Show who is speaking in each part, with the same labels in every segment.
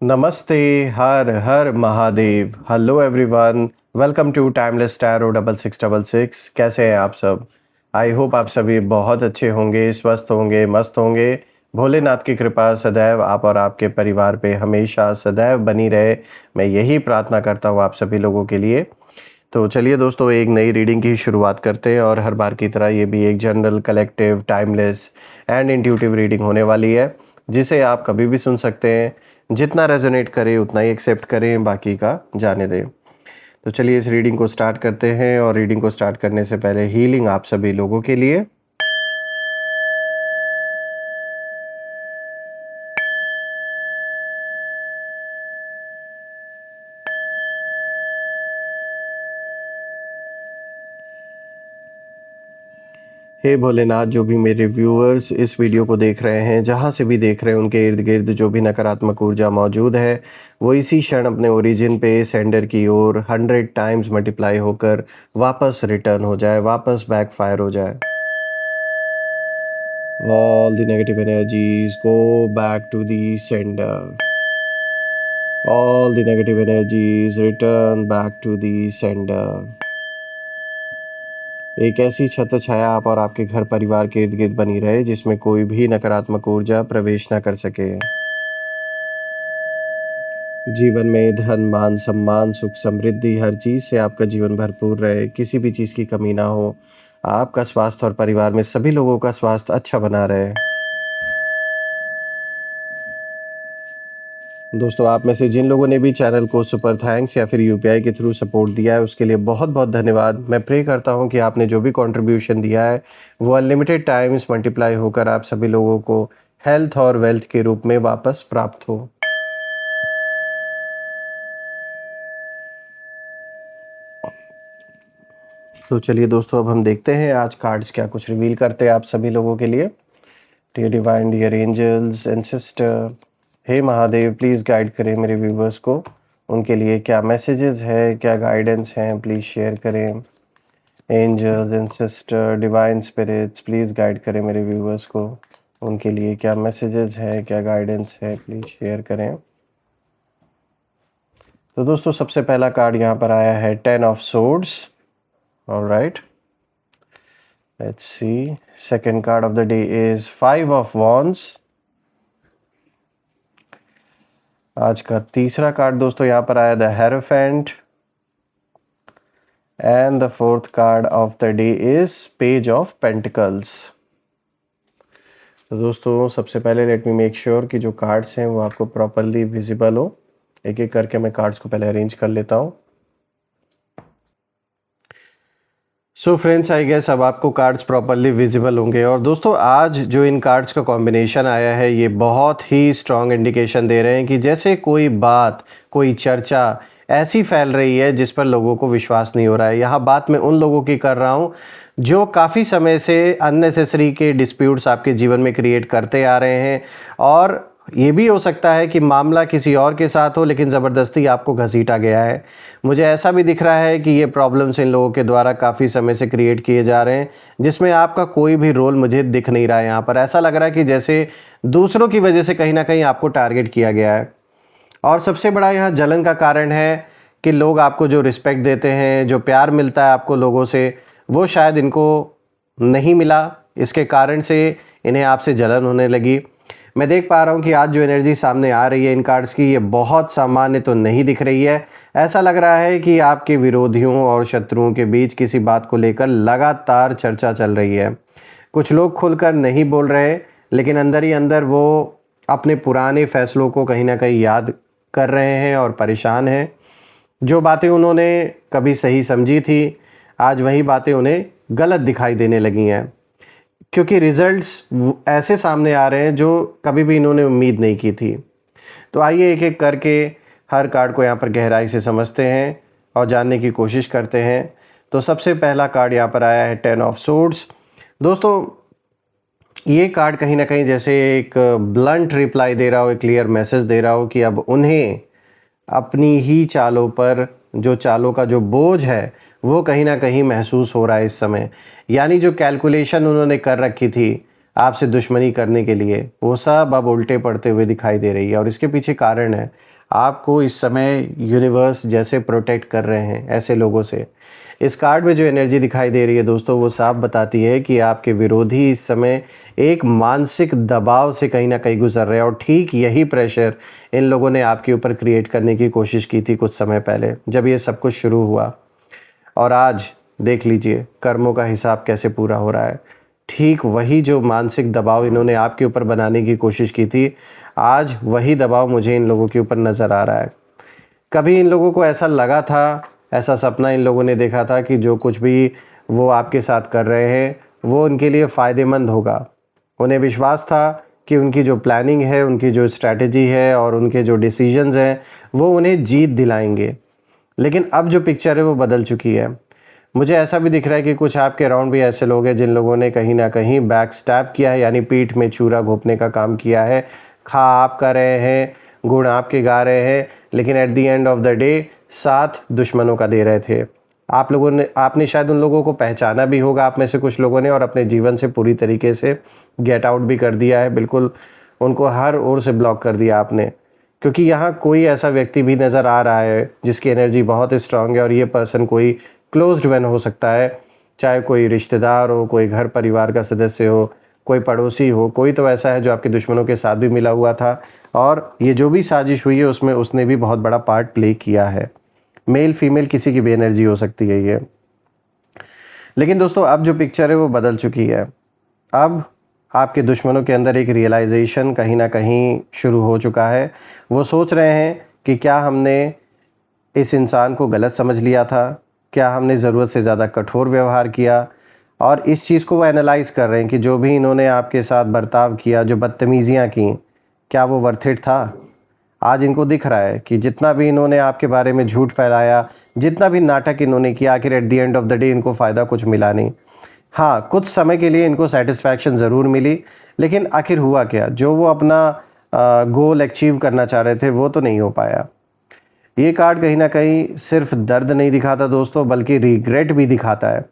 Speaker 1: नमस्ते, हर हर Mahadev. Hello everyone, welcome to timeless tarot 6666। कैसे हैं आप सब? आई होप आप सभी बहुत अच्छे होंगे, स्वस्थ होंगे, मस्त होंगे। भोलेनाथ की कृपा सदैव आप और आपके परिवार पे हमेशा सदैव बनी रहे, मैं यही प्रार्थना करता हूँ आप सभी लोगों के लिए। तो चलिए दोस्तों, एक नई रीडिंग की शुरुआत करते हैं और हर बार की तरह ये भी एक general, collective, timeless and intuitive reading होने वाली है, जिसे आप कभी भी सुन सकते हैं। जितना रेजोनेट करे उतना ही एक्सेप्ट करें, बाकी का जाने दें। तो चलिए इस रीडिंग को स्टार्ट करते हैं। और रीडिंग को स्टार्ट करने से पहले हीलिंग आप सभी लोगों के लिए। हे भोलेनाथ, जो भी मेरे व्यूअर्स इस वीडियो को देख रहे हैं, जहाँ से भी देख रहे हैं, उनके इर्द गिर्द जो भी नकारात्मक ऊर्जा मौजूद है वो इसी क्षण अपने ओरिजिन पे सेंडर की ओर 100 टाइम्स मल्टीप्लाई होकर वापस रिटर्न हो जाए, वापस बैकफायर हो जाए। All the negative energies go back to the sender. All the negative energies return back to the sender. एक ऐसी छत्र छाया आप और आपके घर परिवार के इर्द गिर्द बनी रहे, जिसमें कोई भी नकारात्मक ऊर्जा प्रवेश ना कर सके। जीवन में धन, मान, सम्मान, सुख, समृद्धि, हर चीज़ से आपका जीवन भरपूर रहे, किसी भी चीज़ की कमी ना हो। आपका स्वास्थ्य और परिवार में सभी लोगों का स्वास्थ्य अच्छा बना रहे। दोस्तों, आप में से जिन लोगों ने भी चैनल को सुपर थैंक्स या फिर यूपीआई के थ्रू सपोर्ट दिया है, उसके लिए बहुत बहुत धन्यवाद। मैं प्रे करता हूं कि आपने जो भी कंट्रीब्यूशन दिया है वो अनलिमिटेड टाइम्स मल्टीप्लाई होकर आप सभी लोगों को हेल्थ और वेल्थ के रूप में वापस प्राप्त हो। तो चलिए दोस्तों, अब हम देखते हैं आज कार्ड्स क्या कुछ रिवील करते हैं आप सभी लोगों के लिए। Dear divine, dear angels and sister, हे महादेव, प्लीज़ गाइड करें मेरे व्यूवर्स को। उनके लिए क्या मैसेजेस है, क्या गाइडेंस हैं, प्लीज़ शेयर करें। Angels and sister, divine spirits, please guide करें मेरे व्यूवर्स को। उनके लिए क्या मैसेजेस है, क्या गाइडेंस है, प्लीज़ शेयर करें। तो दोस्तों, सबसे पहला कार्ड यहाँ पर आया है 10 of swords. Alright, let's see. Second card of the day is 5 of wands. आज का तीसरा कार्ड दोस्तों यहाँ पर आया the hierophant. And the fourth card of the day is page of pentacles. तो दोस्तों, सबसे पहले लेट मी मेक श्योर कि जो कार्ड्स हैं वो आपको प्रॉपरली विजिबल हो। एक एक करके मैं कार्ड्स को पहले अरेंज कर लेता हूँ। सो फ्रेंड्स, आई गेस अब आपको कार्ड्स प्रॉपरली विजिबल होंगे। और दोस्तों, आज जो इन कार्ड्स का कॉम्बिनेशन आया है ये बहुत ही स्ट्रॉन्ग इंडिकेशन दे रहे हैं कि जैसे कोई बात, कोई चर्चा ऐसी फैल रही है जिस पर लोगों को विश्वास नहीं हो रहा है। यहाँ बात मैं उन लोगों की कर रहा हूँ जो काफ़ी समय से अननेसेसरी के डिस्प्यूट्स आपके जीवन में क्रिएट करते आ रहे हैं। और ये भी हो सकता है कि मामला किसी और के साथ हो, लेकिन ज़बरदस्ती आपको घसीटा गया है। मुझे ऐसा भी दिख रहा है कि ये प्रॉब्लम्स इन लोगों के द्वारा काफ़ी समय से क्रिएट किए जा रहे हैं, जिसमें आपका कोई भी रोल मुझे दिख नहीं रहा है। यहाँ पर ऐसा लग रहा है कि जैसे दूसरों की वजह से कहीं ना कहीं आपको टारगेट किया गया है। और सबसे बड़ा यहाँ जलन का कारण है कि लोग आपको जो रिस्पेक्ट देते हैं, जो प्यार मिलता है आपको लोगों से, वो शायद इनको नहीं मिला। इसके कारण से इन्हें आपसे जलन होने लगी। मैं देख पा रहा हूँ कि आज जो एनर्जी सामने आ रही है इन कार्ड्स की, ये बहुत सामान्य तो नहीं दिख रही है। ऐसा लग रहा है कि आपके विरोधियों और शत्रुओं के बीच किसी बात को लेकर लगातार चर्चा चल रही है। कुछ लोग खुलकर नहीं बोल रहे, लेकिन अंदर ही अंदर वो अपने पुराने फैसलों को कहीं ना कहीं याद कर रहे हैं और परेशान हैं। जो बातें उन्होंने कभी सही समझी थी, आज वही बातें उन्हें गलत दिखाई देने लगी हैं, क्योंकि रिजल्ट्स ऐसे सामने आ रहे हैं जो कभी भी इन्होंने उम्मीद नहीं की थी। तो आइए एक एक करके हर कार्ड को यहाँ पर गहराई से समझते हैं और जानने की कोशिश करते हैं। तो सबसे पहला कार्ड यहाँ पर आया है 10 ऑफ सोर्ड्स। दोस्तों, ये कार्ड कहीं ना कहीं जैसे एक ब्लंट रिप्लाई दे रहा हो, एक क्लियर मैसेज दे रहा हो कि अब उन्हें अपनी ही चालों पर, जो चालों का जो बोझ है वो कहीं ना कहीं महसूस हो रहा है इस समय। यानी जो कैलकुलेशन उन्होंने कर रखी थी, आपसे दुश्मनी करने के लिए, वो सब अब उल्टे पड़ते हुए दिखाई दे रही है। और इसके पीछे कारण है, आपको इस समय यूनिवर्स जैसे प्रोटेक्ट कर रहे हैं ऐसे लोगों से। इस कार्ड में जो एनर्जी दिखाई दे रही है दोस्तों, वो साफ बताती है कि आपके विरोधी इस समय एक मानसिक दबाव से कहीं ना कहीं गुजर रहे हैं। और ठीक यही प्रेशर इन लोगों ने आपके ऊपर क्रिएट करने की कोशिश की थी कुछ समय पहले, जब ये सब कुछ शुरू हुआ। और आज देख लीजिए कर्मों का हिसाब कैसे पूरा हो रहा है। ठीक वही जो मानसिक दबाव इन्होंने आपके ऊपर बनाने की कोशिश की थी, आज वही दबाव मुझे इन लोगों के ऊपर नज़र आ रहा है। कभी इन लोगों को ऐसा लगा था, ऐसा सपना इन लोगों ने देखा था कि जो कुछ भी वो आपके साथ कर रहे हैं वो उनके लिए फ़ायदेमंद होगा। उन्हें विश्वास था कि उनकी जो प्लानिंग है, उनकी जो स्ट्रैटेजी है और उनके जो डिसीजंस हैं वो उन्हें जीत दिलाएंगे। लेकिन अब जो पिक्चर है वो बदल चुकी है। मुझे ऐसा भी दिख रहा है कि कुछ आपके अराउंड भी ऐसे लोग हैं जिन लोगों ने कहीं ना कहीं बैक स्टैब किया है, यानी पीठ में छुरा घोंपने का काम किया है। खा आप कर रहे हैं, गुण आपके गा रहे हैं, लेकिन at the end of the day साथ दुश्मनों का दे रहे थे। आपने शायद उन लोगों को पहचाना भी होगा, आप में से कुछ लोगों ने, और अपने जीवन से पूरी तरीके से गेट आउट भी कर दिया है। बिल्कुल उनको हर ओर से ब्लॉक कर दिया आपने, क्योंकि यहाँ कोई ऐसा व्यक्ति भी नज़र आ रहा है जिसकी एनर्जी बहुत स्ट्रांग है। और ये पर्सन कोई क्लोज्ड वन हो सकता है, चाहे कोई रिश्तेदार हो, कोई घर परिवार का सदस्य हो, कोई पड़ोसी हो, कोई तो ऐसा है जो आपके दुश्मनों के साथ भी मिला हुआ था। और ये जो भी साजिश हुई है उसमें उसने भी बहुत बड़ा पार्ट प्ले किया है। मेल फीमेल किसी की भी एनर्जी हो सकती है ये। लेकिन दोस्तों अब जो पिक्चर है वो बदल चुकी है। अब आपके दुश्मनों के अंदर एक रियलाइजेशन कहीं ना कहीं शुरू हो चुका है। वो सोच रहे हैं कि क्या हमने इस इंसान को गलत समझ लिया था, क्या हमने ज़रूरत से ज़्यादा कठोर व्यवहार किया। और इस चीज़ को वो एनालाइज़ कर रहे हैं कि जो भी इन्होंने आपके साथ बर्ताव किया, जो बदतमीज़ियाँ की, क्या वो वर्थ इट था। आज इनको दिख रहा है कि जितना भी इन्होंने आपके बारे में झूठ फैलाया, जितना भी नाटक इन्होंने किया, आखिर at the end of the day इनको फ़ायदा कुछ मिला नहीं। हाँ, कुछ समय के लिए इनको सेटिस्फैक्शन ज़रूर मिली, लेकिन आखिर हुआ क्या, जो वो अपना गोल अचीव करना चाह रहे थे वो तो नहीं हो पाया। ये कार्ड कहीं ना कहीं सिर्फ दर्द नहीं दिखाता दोस्तों, बल्कि रिग्रेट भी दिखाता है।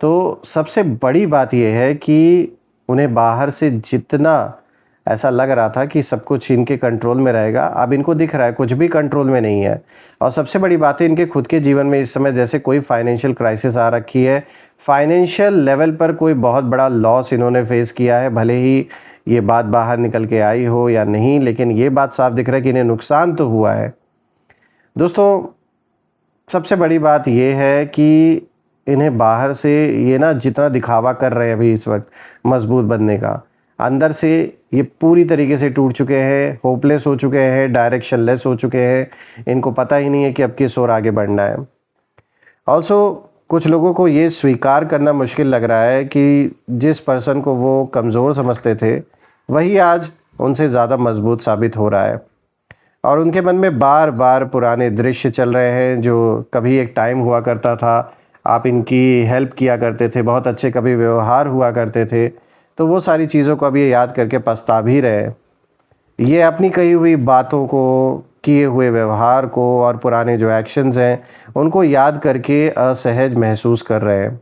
Speaker 1: तो सबसे बड़ी बात यह है कि उन्हें बाहर से जितना ऐसा लग रहा था कि सब कुछ इनके कंट्रोल में रहेगा, अब इनको दिख रहा है कुछ भी कंट्रोल में नहीं है। और सबसे बड़ी बात है, इनके खुद के जीवन में इस समय जैसे कोई फाइनेंशियल क्राइसिस आ रखी है। फाइनेंशियल लेवल पर कोई बहुत बड़ा लॉस इन्होंने फेस किया है, भले ही ये बात बाहर निकल के आई हो या नहीं, लेकिन ये बात साफ दिख रहा है कि इन्हें नुकसान तो हुआ है। दोस्तों सबसे बड़ी बात ये है कि इन्हें बाहर से ये ना जितना दिखावा कर रहे हैं अभी इस वक्त मजबूत बनने का, अंदर से ये पूरी तरीके से टूट चुके हैं, होपलेस हो चुके हैं, डायरेक्शन लेस हो चुके हैं। इनको पता ही नहीं है कि अब किस ओर आगे बढ़ना है। ऑल्सो कुछ लोगों को ये स्वीकार करना मुश्किल लग रहा है कि जिस पर्सन को वो कमज़ोर समझते थे वही आज उनसे ज़्यादा मजबूत साबित हो रहा है। और उनके मन में बार बार पुराने दृश्य चल रहे हैं, जो कभी एक टाइम हुआ करता था, आप इनकी हेल्प किया करते थे, बहुत अच्छे कभी व्यवहार हुआ करते थे, तो वो सारी चीज़ों को अब ये याद करके पछता भी रहे हैं। ये अपनी कही हुई बातों को, किए हुए व्यवहार को और पुराने जो एक्शंस हैं उनको याद करके असहज महसूस कर रहे हैं।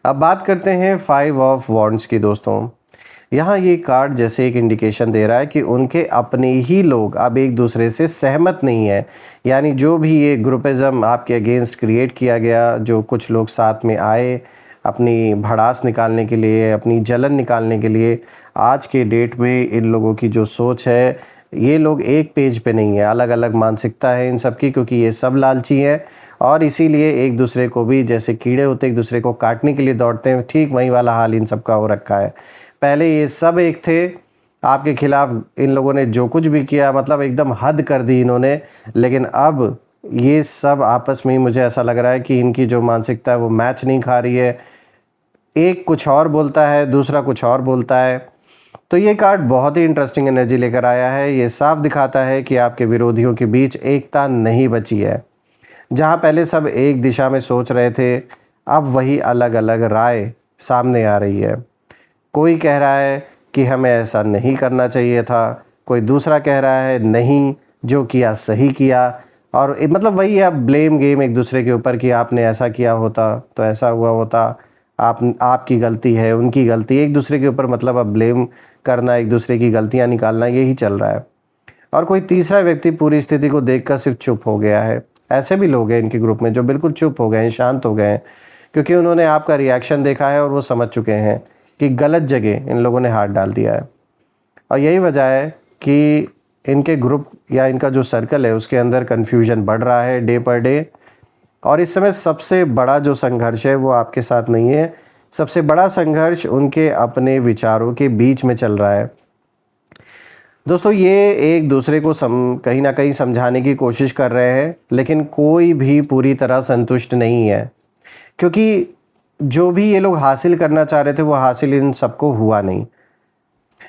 Speaker 1: अब बात करते हैं 5 ऑफ वॉन्ड्स की दोस्तों। यहाँ ये कार्ड जैसे एक इंडिकेशन दे रहा है कि उनके अपने ही लोग अब एक दूसरे से सहमत नहीं है। यानी जो भी ये ग्रुपिज़म आपके अगेंस्ट क्रिएट किया गया, जो कुछ लोग साथ में आए अपनी भड़ास निकालने के लिए, अपनी जलन निकालने के लिए, आज के डेट में इन लोगों की जो सोच है, ये लोग एक पेज पे नहीं है, अलग अलग मानसिकता है इन सब की, क्योंकि ये सब लालची हैं और इसीलिए एक दूसरे को भी, जैसे कीड़े होते एक दूसरे को काटने के लिए दौड़ते हैं, ठीक वही वाला हाल इन सब का हो रखा है। पहले ये सब एक थे, आपके खिलाफ इन लोगों ने जो कुछ भी किया मतलब एकदम हद कर दी इन्होंने, लेकिन अब ये सब आपस में ही मुझे ऐसा लग रहा है कि इनकी जो मानसिकता है वो मैच नहीं खा रही है। एक कुछ और बोलता है, दूसरा कुछ और बोलता है। तो ये कार्ड बहुत ही इंटरेस्टिंग एनर्जी लेकर आया है। ये साफ दिखाता है कि आपके विरोधियों के बीच एकता नहीं बची है। जहाँ पहले सब एक दिशा में सोच रहे थे, अब वही अलग अलग राय सामने आ रही है। कोई कह रहा है कि हमें ऐसा नहीं करना चाहिए था, कोई दूसरा कह रहा है नहीं, जो किया सही किया। और मतलब वही है, ब्लेम गेम एक दूसरे के ऊपर कि आपने ऐसा किया होता तो ऐसा हुआ होता, आपकी गलती है, उनकी गलती, एक दूसरे के ऊपर मतलब अब ब्लेम करना, एक दूसरे की गलतियां निकालना, यही चल रहा है। और कोई तीसरा व्यक्ति पूरी स्थिति को देखकर सिर्फ चुप हो गया है। ऐसे भी लोग हैं इनके ग्रुप में जो बिल्कुल चुप हो गए हैं, शांत हो गए हैं, क्योंकि उन्होंने आपका रिएक्शन देखा है और वो समझ चुके हैं कि गलत जगह इन लोगों ने हाथ डाल दिया है। और यही वजह है कि इनके ग्रुप या इनका जो सर्कल है उसके अंदर कन्फ्यूजन बढ़ रहा है डे पर डे। और इस समय सबसे बड़ा जो संघर्ष है वो आपके साथ नहीं है, सबसे बड़ा संघर्ष उनके अपने विचारों के बीच में चल रहा है। दोस्तों ये एक दूसरे को कहीं ना कहीं समझाने की कोशिश कर रहे हैं, लेकिन कोई भी पूरी तरह संतुष्ट नहीं है, क्योंकि जो भी ये लोग हासिल करना चाह रहे थे वो हासिल इन सबको हुआ नहीं।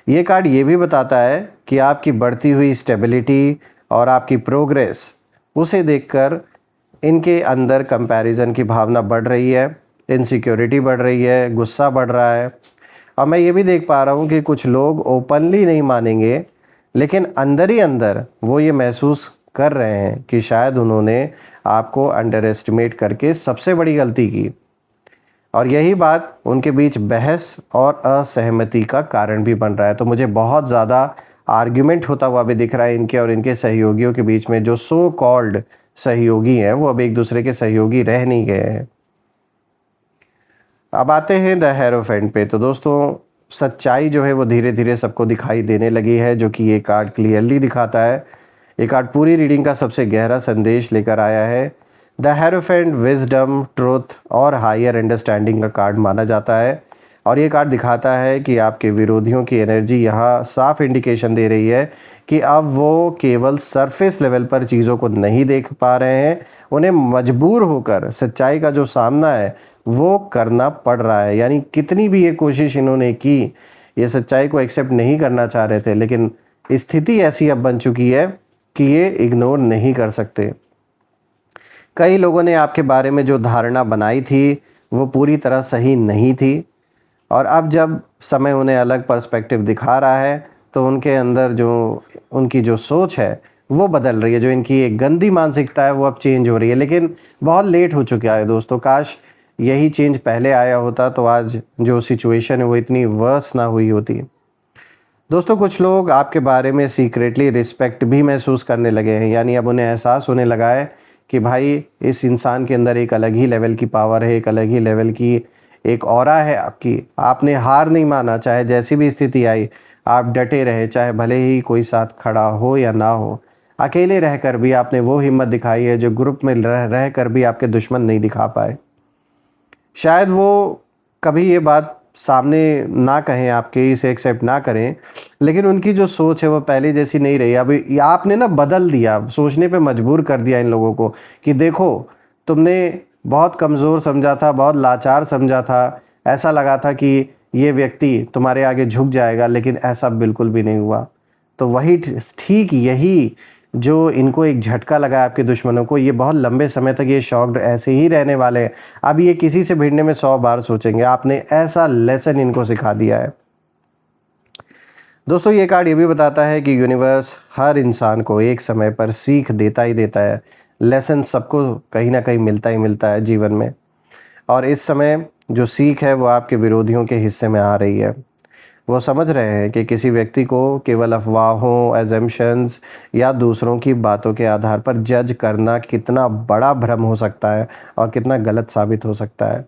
Speaker 1: ये कार्ड ये भी बताता है कि आपकी बढ़ती हुई स्टेबिलिटी और आपकी प्रोग्रेस, उसे देखकर इनके अंदर कंपैरिजन की भावना बढ़ रही है, इनसिक्योरिटी बढ़ रही है, गुस्सा बढ़ रहा है। और मैं ये भी देख पा रहा हूँ कि कुछ लोग ओपनली नहीं मानेंगे, लेकिन अंदर ही अंदर वो ये महसूस कर रहे हैं कि शायद उन्होंने आपको अंडर एस्टिमेट करके सबसे बड़ी गलती की। और यही बात उनके बीच बहस और असहमति का कारण भी बन रहा है। तो मुझे बहुत ज़्यादा आर्ग्यूमेंट होता हुआ भी दिख रहा है इनके और इनके सहयोगियों के बीच में। जो सो कॉल्ड सहयोगी हैं वो अब एक दूसरे के सहयोगी रह नहीं गए हैं। अब आते हैं द हेरोफेंट पे। तो दोस्तों सच्चाई जो है वो धीरे धीरे सबको दिखाई देने लगी है, जो कि ये कार्ड क्लियरली दिखाता है। ये कार्ड पूरी रीडिंग का सबसे गहरा संदेश लेकर आया है। द हेरोफेंट विजडम, ट्रुथ और हायर अंडरस्टैंडिंग का कार्ड माना जाता है। और ये कार्ड दिखाता है कि आपके विरोधियों की एनर्जी यहाँ साफ इंडिकेशन दे रही है कि अब वो केवल सरफेस लेवल पर चीज़ों को नहीं देख पा रहे हैं, उन्हें मजबूर होकर सच्चाई का जो सामना है वो करना पड़ रहा है। यानी कितनी भी ये कोशिश इन्होंने की, ये सच्चाई को एक्सेप्ट नहीं करना चाह रहे थे, लेकिन स्थिति ऐसी अब बन चुकी है कि ये इग्नोर नहीं कर सकते। कई लोगों ने आपके बारे में जो धारणा बनाई थी वो पूरी तरह सही नहीं थी, और अब जब समय उन्हें अलग पर्सपेक्टिव दिखा रहा है तो उनके अंदर जो उनकी जो सोच है वो बदल रही है। जो इनकी एक गंदी मानसिकता है वो अब चेंज हो रही है, लेकिन बहुत लेट हो चुका है दोस्तों। काश यही चेंज पहले आया होता तो आज जो सिचुएशन है वो इतनी वर्स ना हुई होती। दोस्तों कुछ लोग आपके बारे में सीक्रेटली रिस्पेक्ट भी महसूस करने लगे हैं। यानी अब उन्हें एहसास होने लगा है कि भाई इस इंसान के अंदर एक अलग ही लेवल की पावर है, एक अलग ही लेवल की एक ऑरा है आपकी। आपने हार नहीं माना, चाहे जैसी भी स्थिति आई आप डटे रहे, चाहे भले ही कोई साथ खड़ा हो या ना हो। अकेले रहकर भी आपने वो हिम्मत दिखाई है जो ग्रुप में रह कर भी आपके दुश्मन नहीं दिखा पाए। शायद वो कभी ये बात सामने ना कहें, आपके इसे एक्सेप्ट ना करें, लेकिन उनकी जो सोच है वो पहले जैसी नहीं रही। अभी आपने ना बदल दिया, सोचने पे मजबूर कर दिया इन लोगों को कि देखो तुमने बहुत कमज़ोर समझा था, बहुत लाचार समझा था, ऐसा लगा था कि ये व्यक्ति तुम्हारे आगे झुक जाएगा, लेकिन ऐसा बिल्कुल भी नहीं हुआ। तो वही ठीक यही जो इनको एक झटका लगा आपके दुश्मनों को, ये बहुत लंबे समय तक ये शॉक्ड ऐसे ही रहने वाले हैं। अब ये किसी से भिड़ने में 100 बार सोचेंगे। आपने ऐसा लेसन इनको सिखा दिया है। दोस्तों ये कार्ड ये भी बताता है कि यूनिवर्स हर इंसान को एक समय पर सीख देता ही देता है। लेसन सबको कहीं ना कहीं मिलता ही मिलता है जीवन में, और इस समय जो सीख है वो आपके विरोधियों के हिस्से में आ रही है। वो समझ रहे हैं कि किसी व्यक्ति को केवल अफवाहों, एजम्पशंस या दूसरों की बातों के आधार पर जज करना कितना बड़ा भ्रम हो सकता है और कितना गलत साबित हो सकता है।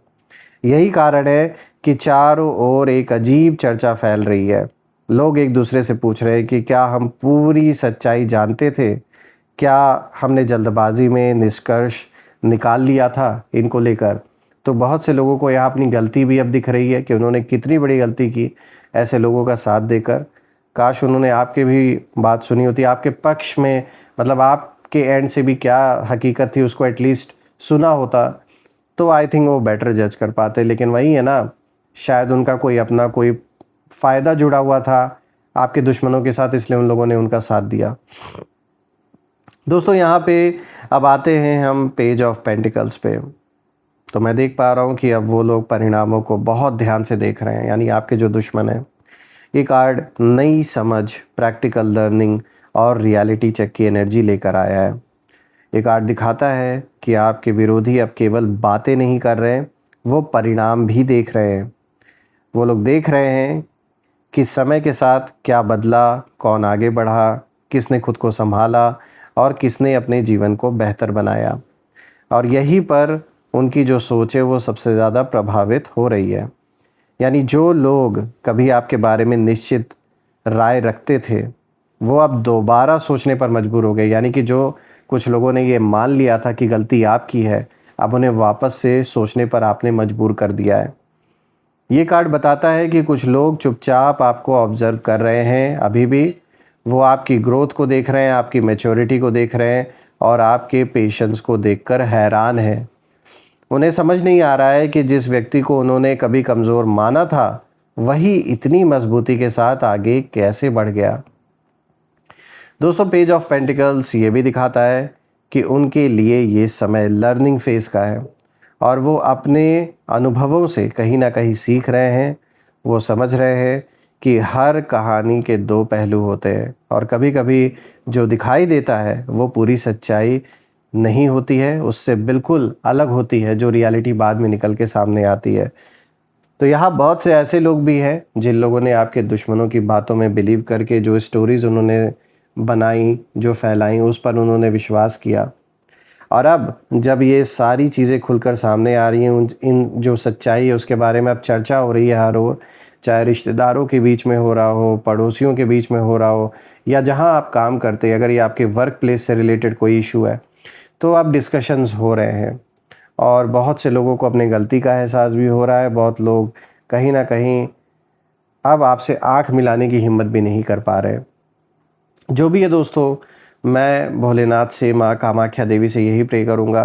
Speaker 1: यही कारण है कि चारों ओर एक अजीब चर्चा फैल रही है। लोग एक दूसरे से पूछ रहे हैं कि क्या हम पूरी सच्चाई जानते थे, क्या हमने जल्दबाजी में निष्कर्ष निकाल लिया था इनको लेकर। तो बहुत से लोगों को यहाँ अपनी गलती भी अब दिख रही है कि उन्होंने कितनी बड़ी गलती की ऐसे लोगों का साथ देकर। काश उन्होंने आपके भी बात सुनी होती, आपके पक्ष में, मतलब आपके एंड से भी क्या हकीकत थी उसको एटलीस्ट सुना होता, तो आई थिंक वो बेटर जज कर पाते। लेकिन वही है ना, शायद उनका कोई अपना कोई फ़ायदा जुड़ा हुआ था आपके दुश्मनों के साथ, इसलिए उन लोगों ने उनका साथ दिया। दोस्तों यहाँ पे अब आते हैं हम पेज ऑफ पेंटिकल्स पे। तो मैं देख पा रहा हूँ कि अब वो लोग परिणामों को बहुत ध्यान से देख रहे हैं, यानी आपके जो दुश्मन हैं। ये कार्ड नई समझ, प्रैक्टिकल लर्निंग और रियलिटी चेक की एनर्जी लेकर आया है। ये कार्ड दिखाता है कि आपके विरोधी अब केवल बातें नहीं कर रहे हैं, वो परिणाम भी देख रहे हैं। वो लोग देख रहे हैं कि समय के साथ क्या बदला, कौन आगे बढ़ा, किसने खुद को संभाला और किसने अपने जीवन को बेहतर बनाया। और यहीं पर उनकी जो सोच है वो सबसे ज़्यादा प्रभावित हो रही है। यानी जो लोग कभी आपके बारे में निश्चित राय रखते थे, वो अब दोबारा सोचने पर मजबूर हो गए। यानी कि जो कुछ लोगों ने ये मान लिया था कि गलती आपकी है, अब उन्हें वापस से सोचने पर आपने मजबूर कर दिया है। ये कार्ड बताता है कि कुछ लोग चुपचाप आपको ऑब्जर्व कर रहे हैं अभी भी। वो आपकी ग्रोथ को देख रहे हैं, आपकी मैच्योरिटी को देख रहे हैं और आपके पेशेंस को देखकर हैरान हैं। उन्हें समझ नहीं आ रहा है कि जिस व्यक्ति को उन्होंने कभी कमज़ोर माना था, वही इतनी मजबूती के साथ आगे कैसे बढ़ गया। दोस्तों, पेज ऑफ पेंटिकल्स ये भी दिखाता है कि उनके लिए ये समय लर्निंग फेज़ का है और वो अपने अनुभवों से कहीं ना कहीं सीख रहे हैं। वो समझ रहे हैं कि हर कहानी के दो पहलू होते हैं और कभी कभी जो दिखाई देता है वो पूरी सच्चाई नहीं होती है, उससे बिल्कुल अलग होती है जो रियलिटी बाद में निकल के सामने आती है। तो यहाँ बहुत से ऐसे लोग भी हैं जिन लोगों ने आपके दुश्मनों की बातों में बिलीव करके जो स्टोरीज़ उन्होंने बनाई, जो फैलाई, उस पर उन्होंने विश्वास किया। और अब जब ये सारी चीज़ें खुलकर सामने आ रही हैं, इन जो सच्चाई है उसके बारे में अब चर्चा हो रही है हर ओर, चाहे रिश्तेदारों के बीच में हो रहा हो, पड़ोसियों के बीच में हो रहा हो, या जहाँ आप काम करते हैं, अगर ये आपके वर्क प्लेस से रिलेटेड कोई इशू है तो अब डिस्कशंस हो रहे हैं। और बहुत से लोगों को अपनी गलती का एहसास भी हो रहा है। बहुत लोग कहीं ना कहीं अब आपसे आंख मिलाने की हिम्मत भी नहीं कर पा रहे। जो भी है दोस्तों, मैं भोलेनाथ से, माँ कामाख्या देवी से यही प्रे करूँगा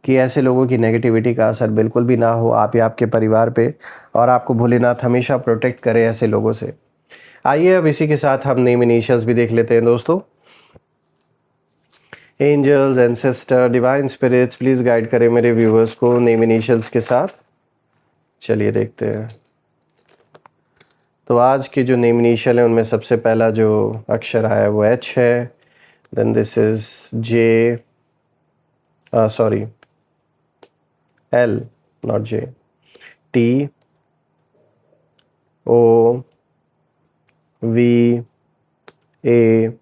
Speaker 1: कि ऐसे लोगों की नेगेटिविटी का असर बिल्कुल भी ना हो आप या आपके परिवार पे, और आपको भोलेनाथ हमेशा प्रोटेक्ट करे ऐसे लोगों से। आइए अब इसी के साथ हम नेम इनिशियल्स भी देख लेते हैं दोस्तों। Angels, ancestor, divine spirits, please guide करें मेरे व्यूअर्स को नेम इनिशियल्स के साथ। चलिए देखते हैं। तो आज के जो नेम इनिशियल है उनमें सबसे पहला जो अक्षर आया है वो एच है। Then this is J, sorry L, not J, T, O, V, A,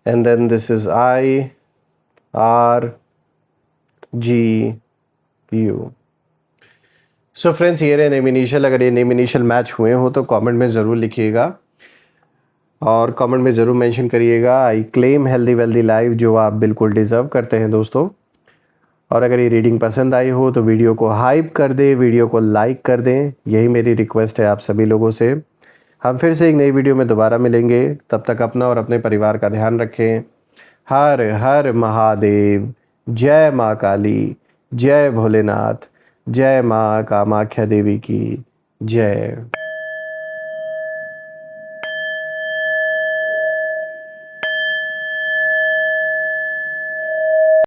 Speaker 1: and then this is I, R, G, U. So friends, ये रहे नेम इनिशियल। अगर ये नेम इनिशियल मैच हुए हो तो कमेंट में ज़रूर लिखिएगा और कमेंट में ज़रूर मेंशन करिएगा I claim healthy wealthy life, जो आप बिल्कुल डिज़र्व करते हैं दोस्तों। और अगर ये रीडिंग पसंद आई हो तो वीडियो को हाइप कर दें, वीडियो को लाइक कर दें, यही मेरी रिक्वेस्ट है आप सभी लोगों से। हम फिर से एक नई वीडियो में दोबारा मिलेंगे, तब तक अपना और अपने परिवार का ध्यान रखें। हर हर महादेव, जय माँ काली, जय भोलेनाथ, जय माँ कामाख्या देवी की जय।